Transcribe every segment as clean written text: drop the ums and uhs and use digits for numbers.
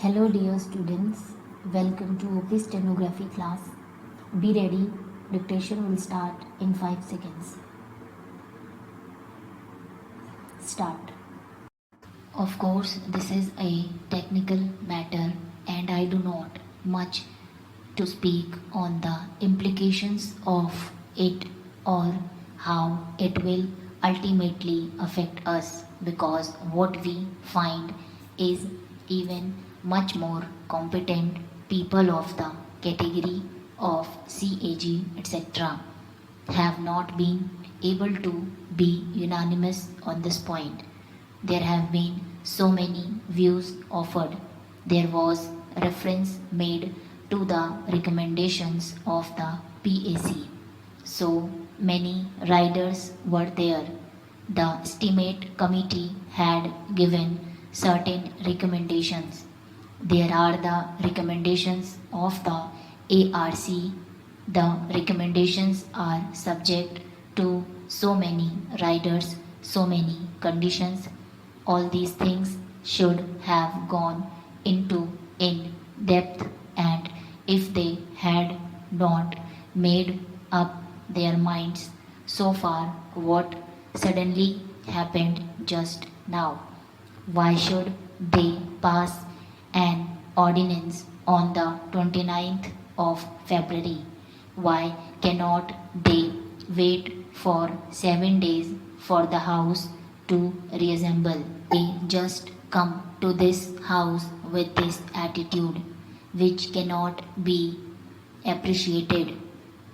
Hello dear students, welcome to OP Stenography class. Be ready, dictation will start in 5 seconds. Start. Of course, this is a technical matter and I do not much to speak on the implications of it or how it will ultimately affect us, because what we find is even much more competent people of the category of CAG etc. have not been able to be unanimous on this point. There have been so many views offered. There was reference made to the recommendations of the PAC. So many riders were there. The estimate committee had given certain recommendations. There are the recommendations of the ARC. The recommendations are subject to so many riders, so many conditions. All these things should have gone into in depth, and if they had not made up their minds so far, what suddenly happened just now? Why should they pass an ordinance on the 29th of February? Why cannot they wait for 7 days for the House to reassemble? They just come to this House with this attitude, which cannot be appreciated.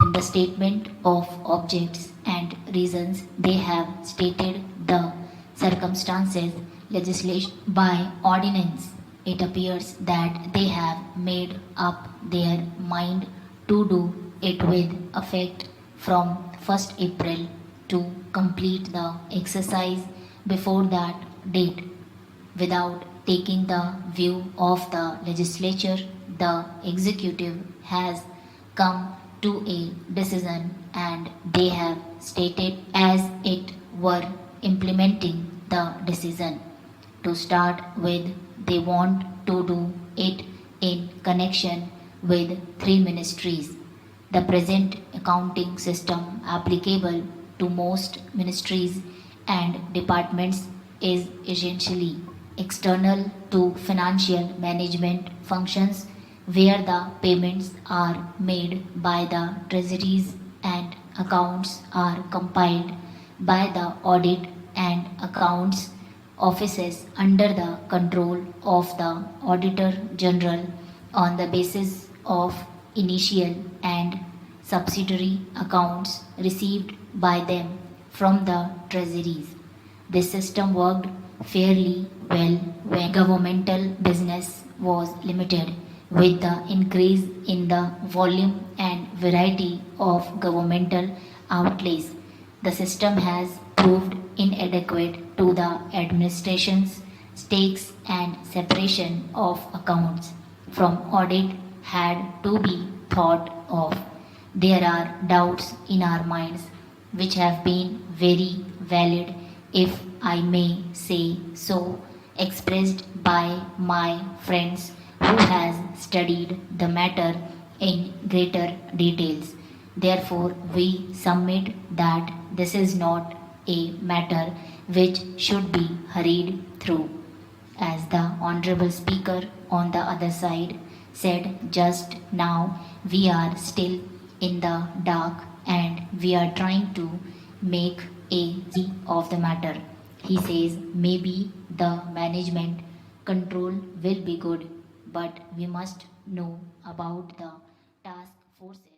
In the statement of objects and reasons, they have stated the circumstances legislation by ordinance. It appears that they have made up their mind to do it with effect from 1st April to complete the exercise before that date. Without taking the view of the legislature, the executive has come to a decision and they have stated as it were implementing the decision. To start with, they want to do it in connection with 3 ministries. The present accounting system applicable to most ministries and departments is essentially external to financial management functions, where the payments are made by the treasuries and accounts are compiled by the audit and accounts offices under the control of the Auditor General on the basis of initial and subsidiary accounts received by them from the treasuries. This system worked fairly well when governmental business was limited. With the increase in the volume and variety of governmental outlays, the system has proved inadequate to the administration's stakes, and separation of accounts from audit had to be thought of. There are doubts in our minds which have been very valid, if I may say so, expressed by my friends who has studied the matter in greater details. Therefore, we submit that this is not a matter which should be hurried through. As the Honorable Speaker on the other side said just now, we are still in the dark and we are trying to make a of the matter. He says maybe the management control will be good, but we must know about the task forces.